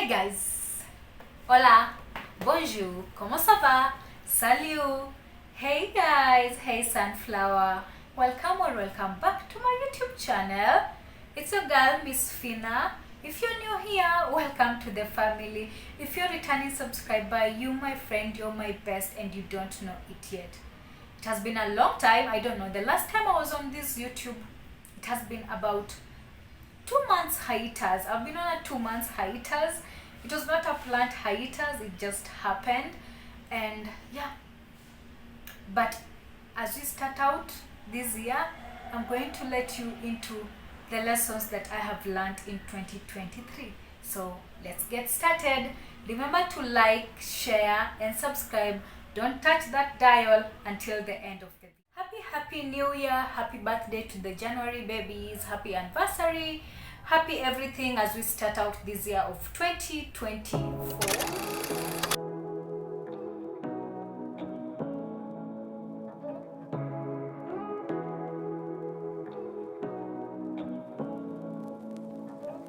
guys, hola, bonjour, comment ça va, salut, hey guys, hey sunflower, welcome or welcome back to my YouTube channel. It's your girl Miss Fina. If you're new here, welcome to the family. If you're a returning subscriber, you my friend, you're my best and you don't know it yet. It has been a long time. I don't know, the last time I was on this YouTube, it has been about 2 months hiatus. I've been on a 2 months hiatus. It was not a planned hiatus, it just happened. And yeah, but as we start out this year, I'm going to let you into the lessons that I have learned in 2023. So let's get started. Remember to like, share and subscribe. Don't touch that dial until the end of the video. Happy new year, happy birthday to the January babies, happy anniversary, happy everything as we start out this year of 2024.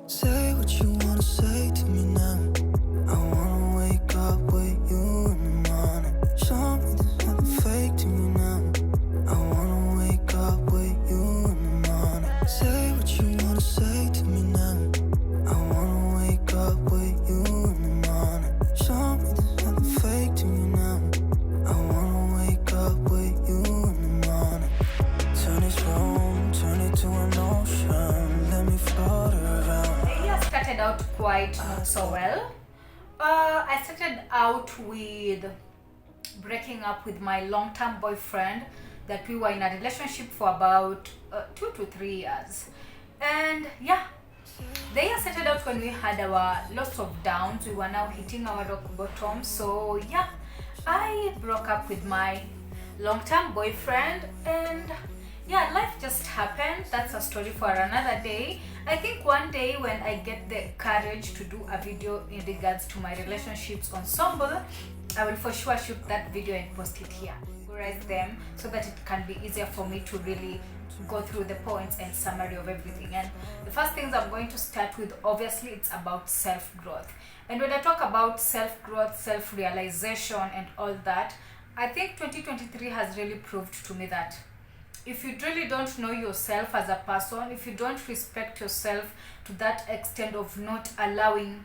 Say what you wanna say to me now. I wanna wake up with you in the morning. Show me there's nothing fake to me now. I wanna wake up with you in the morning. Say what you wanna say to me now. I wanna wake up with you in the morning. Show me there's nothing fake to me now. I wanna wake up with you in the morning. Turn this room, turn it to an ocean. Let me float around. Started out quite not so well. I started out with breaking up with my long-term boyfriend that we were in a relationship for about 2 to 3 years. And yeah, the year started out when we had our lots of downs. We were now hitting our rock bottom. So yeah, I broke up with my long-term boyfriend and yeah, life just happened. That's a story for another day. I think one day when I get the courage to do a video in regards to my relationships ensemble, I will for sure shoot that video and post it here. Categorize them so that it can be easier for me to really go through the points and summary of everything. And the first things I'm going to start with, obviously, it's about self-growth. And when I talk about self-growth, self-realization and all that, I think 2023 has really proved to me that if you really don't know yourself as a person, if you don't respect yourself to that extent of not allowing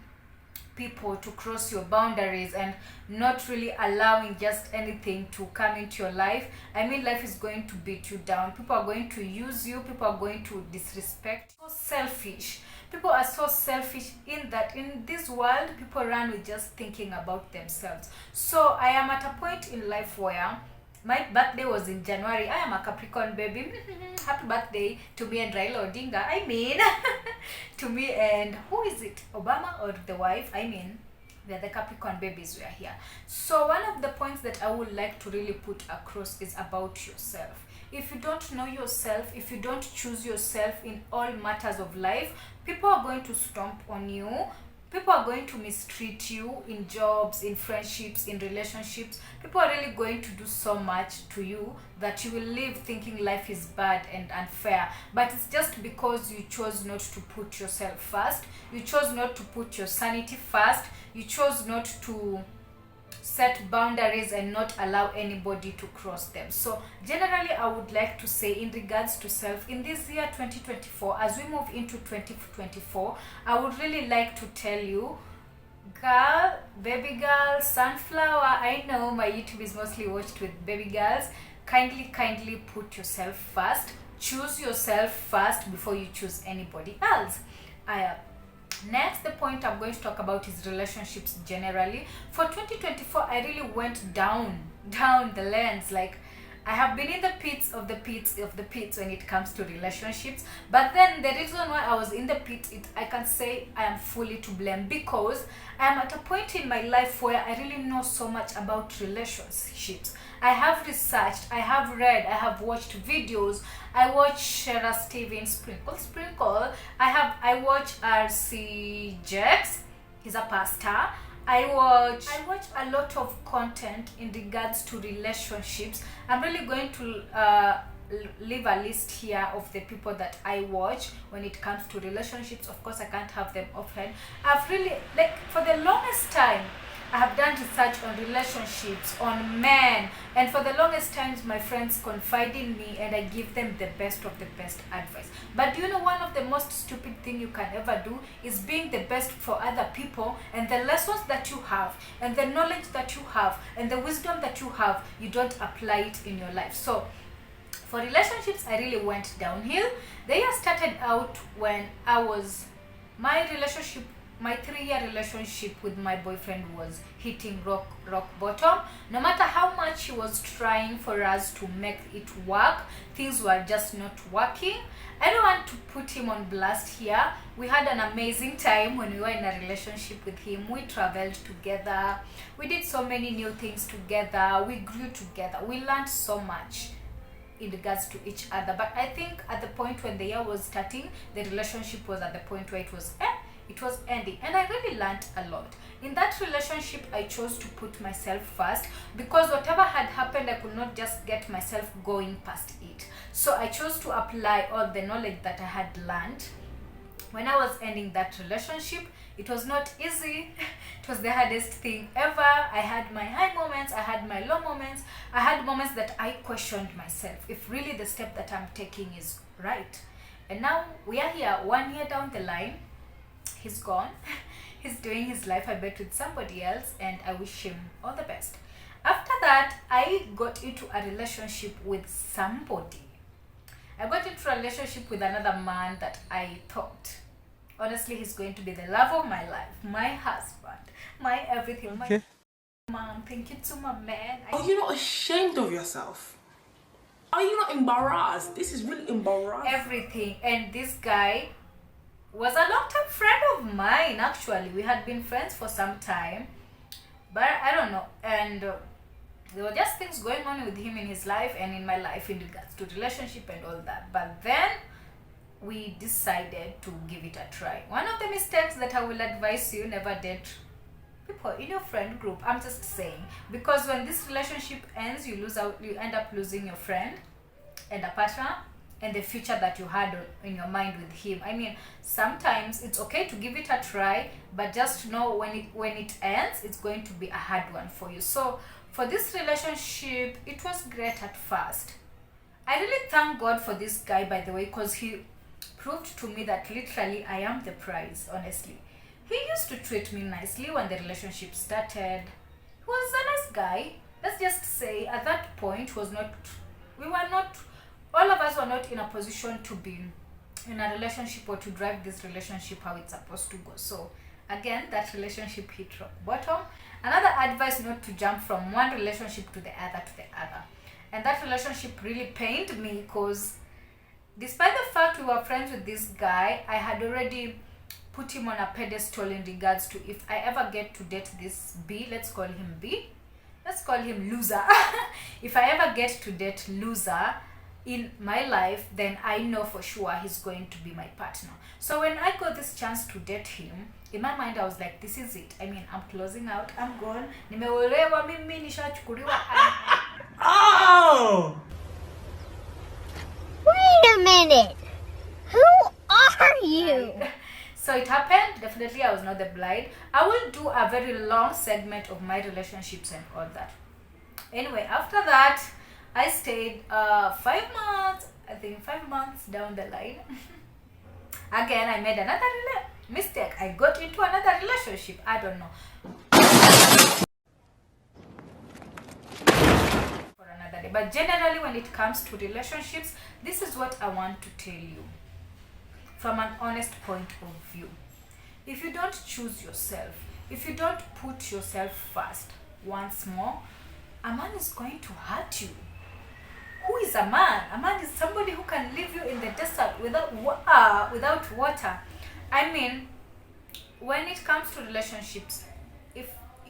people to cross your boundaries and not really allowing just anything to come into your life, I mean, life is going to beat you down. People are going to use you. People are going to disrespect. So selfish. People are so selfish in that in this world, people run with just thinking about themselves. So I am at a point in life where my birthday was in January. I am a Capricorn baby. Happy birthday to me and Raila Odinga. I mean, to me and who is it? Obama or the wife? I mean, they're the Capricorn babies. We are here. So one of the points that I would like to really put across is about yourself. If you don't know yourself, if you don't choose yourself in all matters of life, people are going to stomp on you. People are going to mistreat you in jobs, in friendships, in relationships. People are really going to do so much to you that you will live thinking life is bad and unfair. But it's just because you chose not to put yourself first. You chose not to put your sanity first. You chose not to set boundaries and not allow anybody to cross them. So generally, I would like to say in regards to self, in this year 2024, as we move into 2024, I would really like to tell you, girl, baby girl, sunflower, I know my YouTube is mostly watched with baby girls, kindly put yourself first. Choose yourself first before you choose anybody else. Next, the point I'm going to talk about is relationships generally. For 2024, I really went down the lens. Like, I have been in the pits of the pits when it comes to relationships. But then the reason why I was in the pit, I can say I am fully to blame because I am at a point in my life where I really know so much about relationships. I have researched, I have read, I have watched videos. I watch Shara Stevens Sprinkle. I watch RC Jax. He's a pastor. I watch a lot of content in regards to relationships. I'm really going to leave a list here of the people that I watch when it comes to relationships. Of course, I can't have them offline. I've really, like, for the longest time, I have done research on relationships, on men, and for the longest times my friends confide in me and I give them the best of the best advice. But do you know, one of the most stupid thing you can ever do is being the best for other people, and the lessons that you have and the knowledge that you have and the wisdom that you have, you don't apply it in your life. So for relationships, I really went downhill. The year started out when my 3-year relationship with my boyfriend was hitting rock bottom. No matter how much he was trying for us to make it work, things were just not working. I don't want to put him on blast here. We had an amazing time when we were in a relationship with him. We traveled together. We did so many new things together. We grew together. We learned so much in regards to each other. But I think at the point when the year was starting, the relationship was at the point where it was ending, and I really learned a lot. In that relationship, I chose to put myself first, because whatever had happened, I could not just get myself going past it. So I chose to apply all the knowledge that I had learned. When I was ending that relationship, it was not easy. It was the hardest thing ever. I had my high moments, I had my low moments. I had moments that I questioned myself if really the step that I'm taking is right. And now we are here 1 year down the line. He's gone. He's doing his life, I bet, with somebody else, and I wish him all the best. After that, I got into a relationship with somebody. I got into a relationship with another man that I thought, honestly, he's going to be the love of my life, my husband, my everything, my mom. Thank you to my man. Are you not ashamed of yourself? Are you not embarrassed? This is really embarrassing. Everything. And this guy was a long-term friend of mine. Actually, we had been friends for some time, but I don't know, and there were just things going on with him in his life and in my life in regards to relationship and all that. But then we decided to give it a try. One of the mistakes that I will advise you: never date people in your friend group. I'm just saying, because when this relationship ends, you end up losing your friend and a partner and the future that you had in your mind with him. I mean, sometimes it's okay to give it a try, but just know when it ends, it's going to be a hard one for you. So for this relationship, it was great at first. I really thank God for this guy, by the way, because he proved to me that literally I am the prize, honestly. He used to treat me nicely when the relationship started. He was a nice guy. Let's just say at that point, all of us were not in a position to be in a relationship or to drive this relationship how it's supposed to go. So again, that relationship hit rock bottom. Another advice: not to jump from one relationship to the other. And that relationship really pained me, because despite the fact we were friends with this guy, I had already put him on a pedestal in regards to, if I ever get to date this B, let's call him B, let's call him loser. If I ever get to date loser in my life, then I know for sure he's going to be my partner. So when I got this chance to date him, in my mind I was like, this is it. I mean, I'm closing out, I'm gone. Nimeolewa mimi, nishachukuliwa. Oh! Wait a minute! Who are you? So it happened. Definitely I was not the bride. I will do a very long segment of my relationships and all that. Anyway, after that, I stayed 5 months, I think 5 months down the line. Again, I made another mistake. I got into another relationship. I don't know. For another day. But generally, when it comes to relationships, this is what I want to tell you from an honest point of view. If you don't choose yourself, if you don't put yourself first, once more, a man is going to hurt you. Who is a man? A man is somebody who can leave you in the desert without water. I mean, when it comes to relationships, if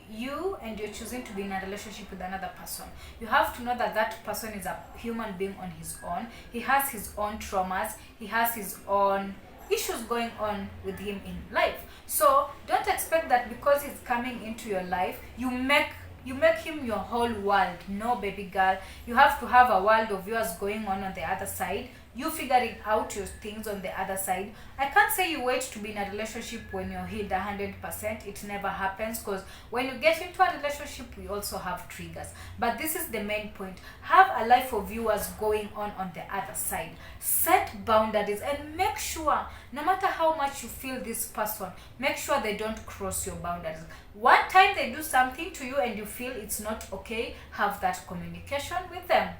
you and you're choosing to be in a relationship with another person, you have to know that that person is a human being on his own. He has his own traumas. He has his own issues going on with him in life. So don't expect that because he's coming into your life, you make You make him your whole world. No, baby girl, you have to have a world of yours going on the other side. You figuring out your things on the other side. I can't say you wait to be in a relationship when you're healed 100%. It never happens, because when you get into a relationship, we also have triggers. But this is the main point. Have a life of yours going on the other side. Set boundaries and make sure, no matter how much you feel this person, make sure they don't cross your boundaries. One time they do something to you and you feel it's not okay, have that communication with them.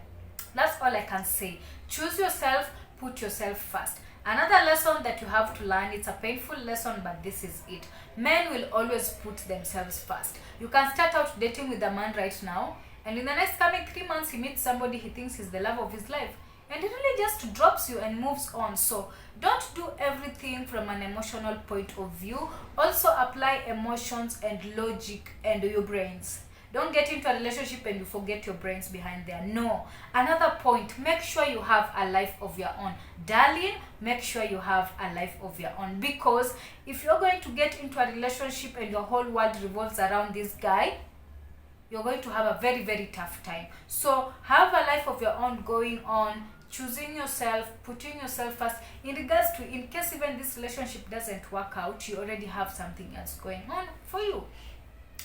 That's all I can say. Choose yourself, put yourself first. Another lesson that you have to learn, it's a painful lesson, but this is it. Men will always put themselves first. You can start out dating with a man right now, and in the next coming 3 months, he meets somebody he thinks is the love of his life, and he really just drops you and moves on. So don't do everything from an emotional point of view. Also apply emotions and logic and your brains. Don't get into a relationship and you forget your brains behind there. No. Another point, make sure you have a life of your own. Darling, make sure you have a life of your own. Because if you're going to get into a relationship and your whole world revolves around this guy, you're going to have a very, very tough time. So have a life of your own going on. Choosing yourself, putting yourself first. In regards to, in case even this relationship doesn't work out, you already have something else going on for you.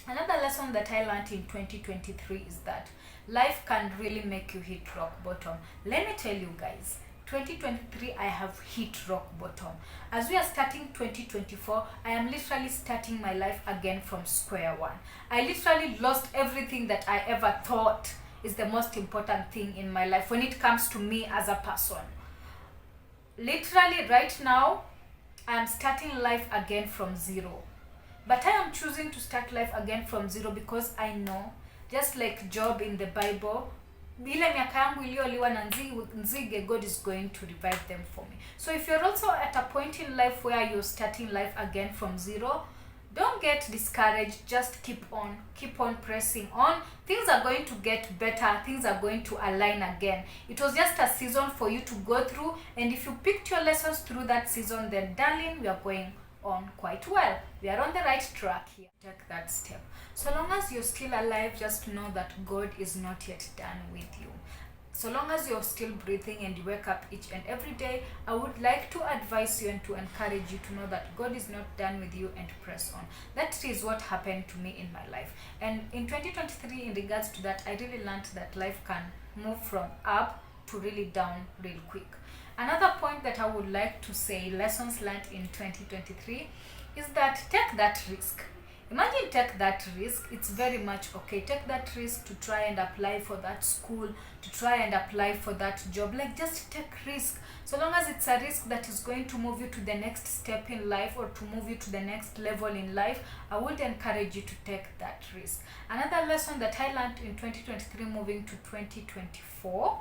Another lesson that I learned in 2023 is that life can really make you hit rock bottom. Let me tell you guys, 2023 I have hit rock bottom. As we are starting 2024, I am literally starting my life again from square one. I literally lost everything that I ever thought is the most important thing in my life when it comes to me as a person. Literally right now, I am starting life again from zero. But I am choosing to start life again from zero because I know, just like Job in the Bible, ile miaka yangu iliyoliwa na nzige, God is going to revive them for me. So if you're also at a point in life where you're starting life again from zero, don't get discouraged. Just keep on pressing on. Things are going to get better. Things are going to align again. It was just a season for you to go through, and if you picked your lessons through that season, then darling, we are going on quite well. We are on the right track here. Take that step. So long as you're still alive, just know that God is not yet done with you. So long as you're still breathing and you wake up each and every day, I would like to advise you and to encourage you to know that God is not done with you and press on. That is what happened to me in my life. And in 2023, in regards to that, I really learned that life can move from up to really down real quick. Another point that I would like to say, lessons learned in 2023, is that take that risk. Imagine, take that risk. It's very much okay. Take that risk to try and apply for that school, to try and apply for that job. Like, just take risk. So long as it's a risk that is going to move you to the next step in life or to move you to the next level in life, I would encourage you to take that risk. Another lesson that I learned in 2023 moving to 2024,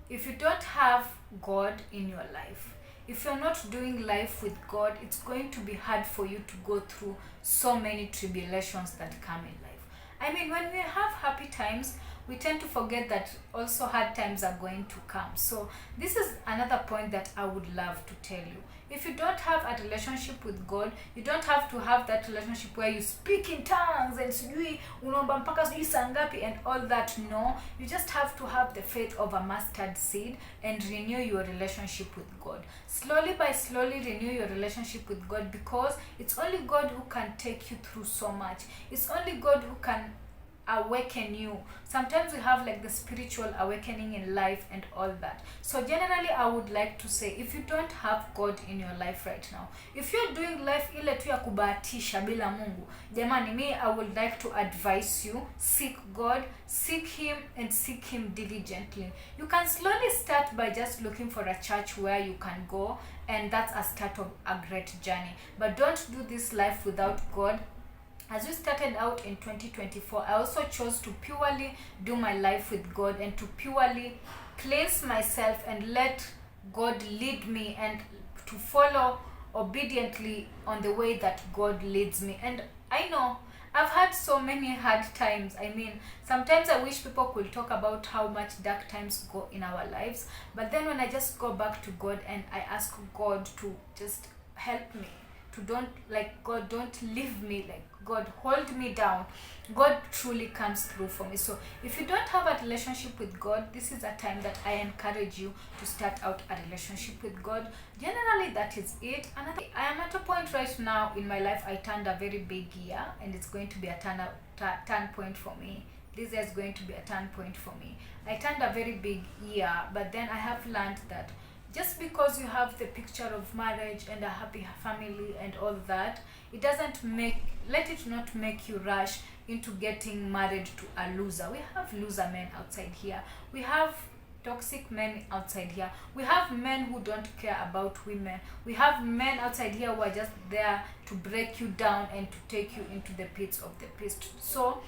if you don't have God in your life, if you're not doing life with God, it's going to be hard for you to go through so many tribulations that come in life. I mean, when we have happy times, we tend to forget that also hard times are going to come. So this is another point that I would love to tell you. If you don't have a relationship with God, you don't have to have that relationship where you speak in tongues and sijui unaomba mpaka sijui saa ngapi and all that. No, you just have to have the faith of a mustard seed and renew your relationship with God. Slowly by slowly renew your relationship with God, because it's only God who can take you through so much. It's only God who can awaken you. Sometimes we have like the spiritual awakening in life and all that. So generally, I would like to say, if you don't have God in your life right now, if you're doing life ile tu ya kubahatisha bila Mungu, jamani, me, I would like to advise you, seek God, seek Him, and seek Him diligently. You can slowly start by just looking for a church where you can go, and that's a start of a great journey. But don't do this life without God. As we started out in 2024, I also chose to purely do my life with God and to purely cleanse myself and let God lead me and to follow obediently on the way that God leads me. And I know I've had so many hard times. I mean, sometimes I wish people could talk about how much dark times go in our lives. But then when I just go back to God and I ask God to just help me, to don't, like, God, don't leave me, like, God, hold me down. God truly comes through for me. So if you don't have a relationship with God, this is a time that I encourage you to start out a relationship with God. Generally, that is it. Another, I am at a point right now in my life. I turned a very big year, and it's going to be a turn point for me. This year is going to be a turn point for me. I turned a very big year, but then I have learned that just because you have the picture of marriage and a happy family and all that, it doesn't make, let it not make you rush into getting married to a loser. We have loser men outside here. We have toxic men outside here. We have men who don't care about women. We have men outside here who are just there to break you down and to take you into the pits of the pit. So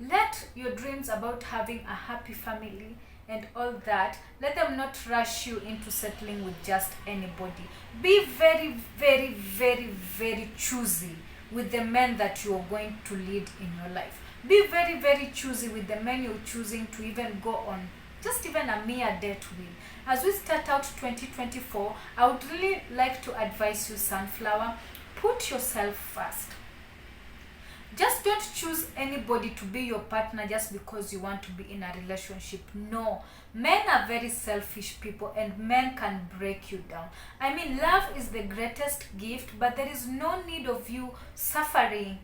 let your dreams about having a happy family and all that, let them not rush you into settling with just anybody. Be very, very, very, very choosy with the men that you are going to lead in your life. Be very, very choosy with the men you're choosing to even go on just even a mere date with. As we start out 2024, I would really like to advise you, Sunflower, put yourself first. Just don't choose anybody to be your partner just because you want to be in a relationship. No. Men are very selfish people, and men can break you down. I mean, love is the greatest gift, but there is no need of you suffering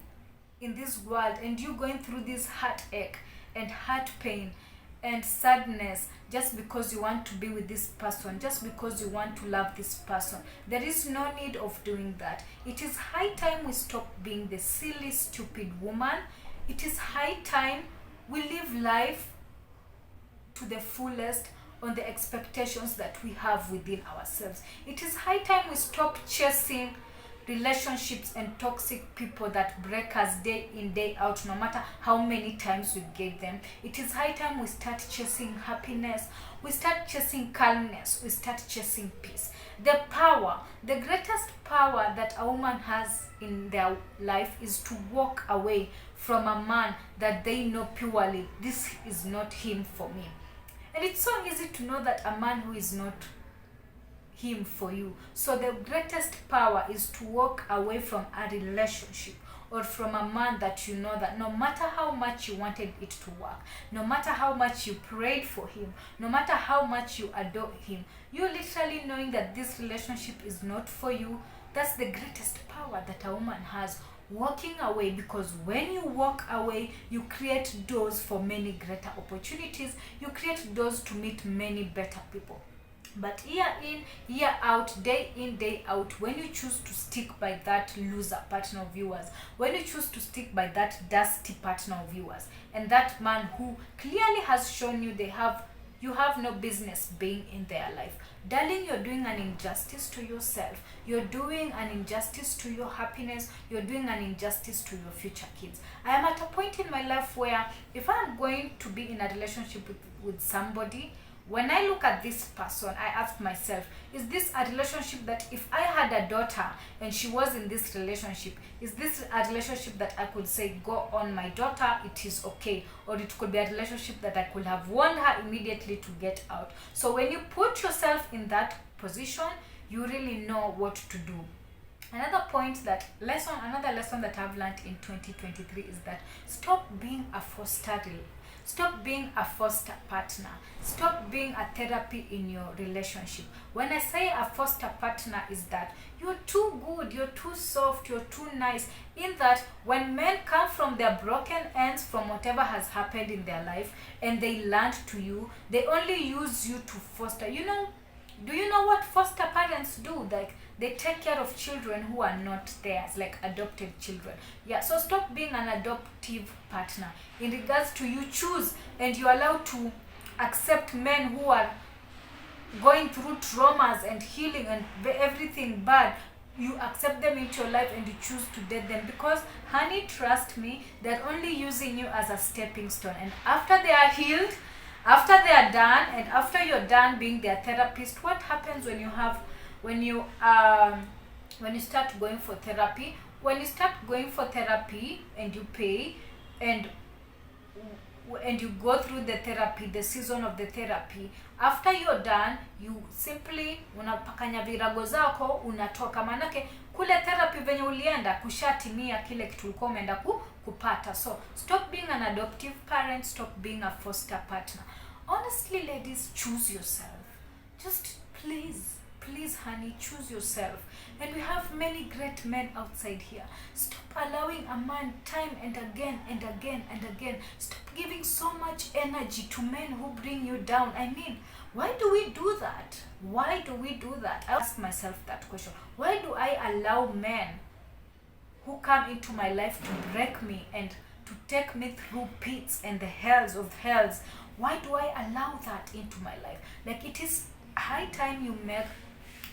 in this world and you going through this heartache and heart pain and sadness just because you want to be with this person, just because you want to love this person. There is no need of doing that. It is high time we stop being the silly, stupid woman. It is high time we live life to the fullest on the expectations that we have within ourselves. It is high time we stop chasing relationships and toxic people that break us day in, day out, no matter how many times we give them. It is high time we start chasing happiness, we start chasing calmness, we start chasing peace. The power, the greatest power that a woman has in their life is to walk away from a man that they know purely, this is not him for me. And it's so easy to know that a man who is not him for you. So the greatest power is to walk away from a relationship or from a man that you know that no matter how much you wanted it to work, no matter how much you prayed for him, no matter how much you adore him, you literally knowing that this relationship is not for you. That's the greatest power that a woman has, walking away, because when you walk away, you create doors for many greater opportunities, you create doors to meet many better people. But year in, year out, day in, day out, when you choose to stick by that loser partner of yours, when you choose to stick by that dusty partner of yours, and that man who clearly has shown you you have no business being in their life, darling, you're doing an injustice to yourself. You're doing an injustice to your happiness. You're doing an injustice to your future kids. I am at a point in my life where if I'm going to be in a relationship with somebody, when I look at this person, I ask myself, is this a relationship that if I had a daughter and she was in this relationship, is this a relationship that I could say, go on my daughter, it is okay? Or it could be a relationship that I could have warned her immediately to get out. So when you put yourself in that position, you really know what to do. Another lesson that I've learned in 2023 is that stop being a foster partner. Stop being a therapy in your relationship. When I say a foster partner, is that you're too good, you're too soft, you're too nice, in that when men come from their broken ends from whatever has happened in their life and they land to you, they only use you to foster. Do you know what foster parents do? Like, they take care of children who are not theirs, like adopted children. Yeah, so stop being an adoptive partner. In regards to, you choose and you're allowed to accept men who are going through traumas and healing and everything bad. You accept them into your life and you choose to date them, because, honey, trust me, they're only using you as a stepping stone. And after they are healed, after they are done, and after you're done being their therapist, what happens when you start going for therapy? When you start going for therapy and you pay, and and you go through the therapy, the season of the therapy, after you're done, you simply unapakanya virago zako, unatoka. Manake kule therapy venye ulienda kushatimia kile kitu ulikuwa umeenda kupata. So stop being an adoptive parent, stop being a foster partner. Honestly, ladies, choose yourself. Just please honey, choose yourself. And we have many great men outside here. Stop allowing a man time and again and again and again. Stop giving so much energy to men who bring you down. I mean, why do we do that? Why do we do that? I ask myself that question. Why do I allow men who come into my life to break me and to take me through pits and the hells of hells? Why do I allow that into my life? Like, it is high time you make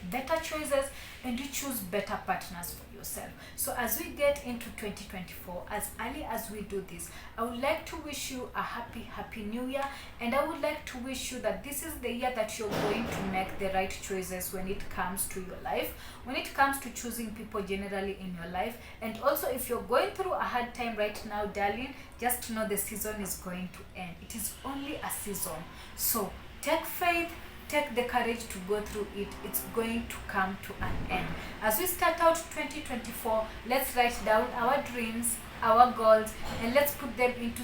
better choices and you choose better partners for yourself. So as we get into 2024, as early as we do this, I would like to wish you a happy new year, and I would like to wish you that this is the year that you're going to make the right choices when it comes to your life, when it comes to choosing people generally in your life. And also, if you're going through a hard time right now, darling, just know the season is going to end. It is only a season. So take faith, take the courage to go through it. It's going to come to an end. As we start out 2024, let's write down our dreams, our goals, and let's put them into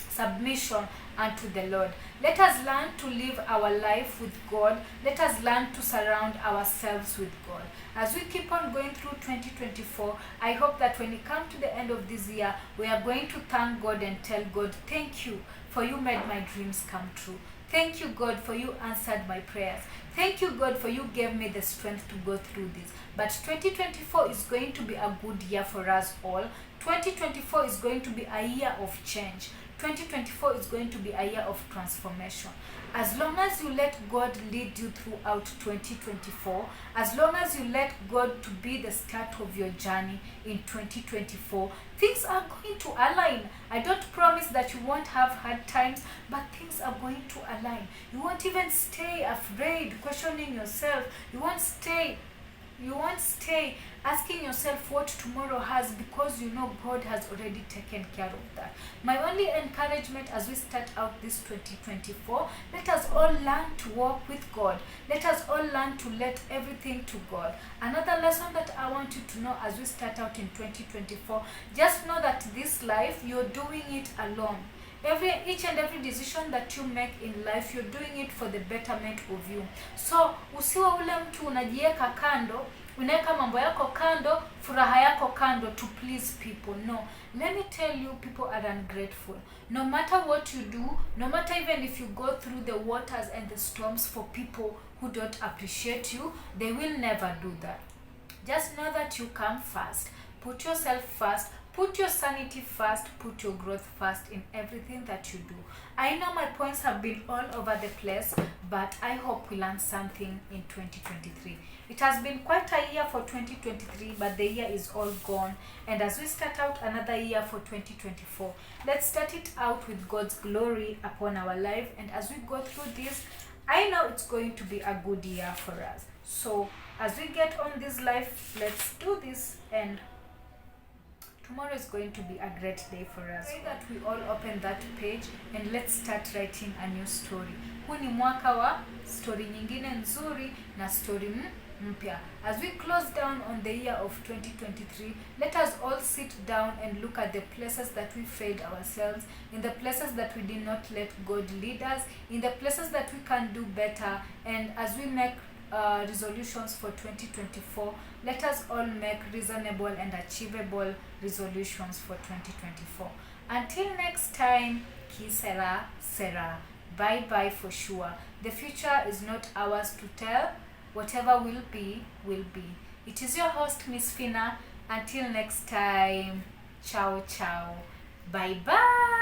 submission unto the Lord. Let us learn to live our life with God. Let us learn to surround ourselves with God. As we keep on going through 2024, I hope that when we come to the end of this year, we are going to thank God and tell God, thank you for you made my dreams come true. Thank you, God, for you answered my prayers. Thank you, God, for you gave me the strength to go through this. But 2024 is going to be a good year for us all. 2024 is going to be a year of change. 2024 is going to be a year of transformation. As long as you let God lead you throughout 2024, as long as you let God to be the start of your journey in 2024, things are going to align. I don't promise that you won't have hard times, but things are going to align. You won't even stay afraid, questioning yourself. You won't stay asking yourself what tomorrow has, because you know God has already taken care of that. My only encouragement as we start out this 2024, let us all learn to walk with God. Let us all learn to let everything to God. Another lesson that I want you to know as we start out in 2024, just know that this life, you're doing it alone. Each and every decision that you make in life, you're doing it for the betterment of you. So usiwe ule mtu unajiweka kando, unaweka mambo yako kando, furaha yako kando to please people. No, let me tell you, people are ungrateful. No matter what you do, no matter even if you go through the waters and the storms for people who don't appreciate you, they will never do that. Just know that you come first. Put yourself first. Put your sanity first, put your growth first in everything that you do. I know my points have been all over the place, but I hope we learn something in 2023. It has been quite a year for 2023, but the year is all gone. And as we start out another year for 2024, let's start it out with God's glory upon our life. And as we go through this, I know it's going to be a good year for us. So as we get on this life, let's do this, and tomorrow is going to be a great day for us. Pray that we all open that page and let's start writing a new story. Huu ni mwaka wa story nyingine nzuri na story mpya. As we close down on the year of 2023, let us all sit down and look at the places that we failed ourselves, in the places that we did not let God lead us, in the places that we can do better. And as we make resolutions for 2024, let us all make reasonable and achievable resolutions for 2024. Until next time, ki sera sera. Bye bye for sure. The future is not ours to tell. Whatever will be, will be. It is your host, Miss Fina. Until next time, ciao ciao. Bye bye.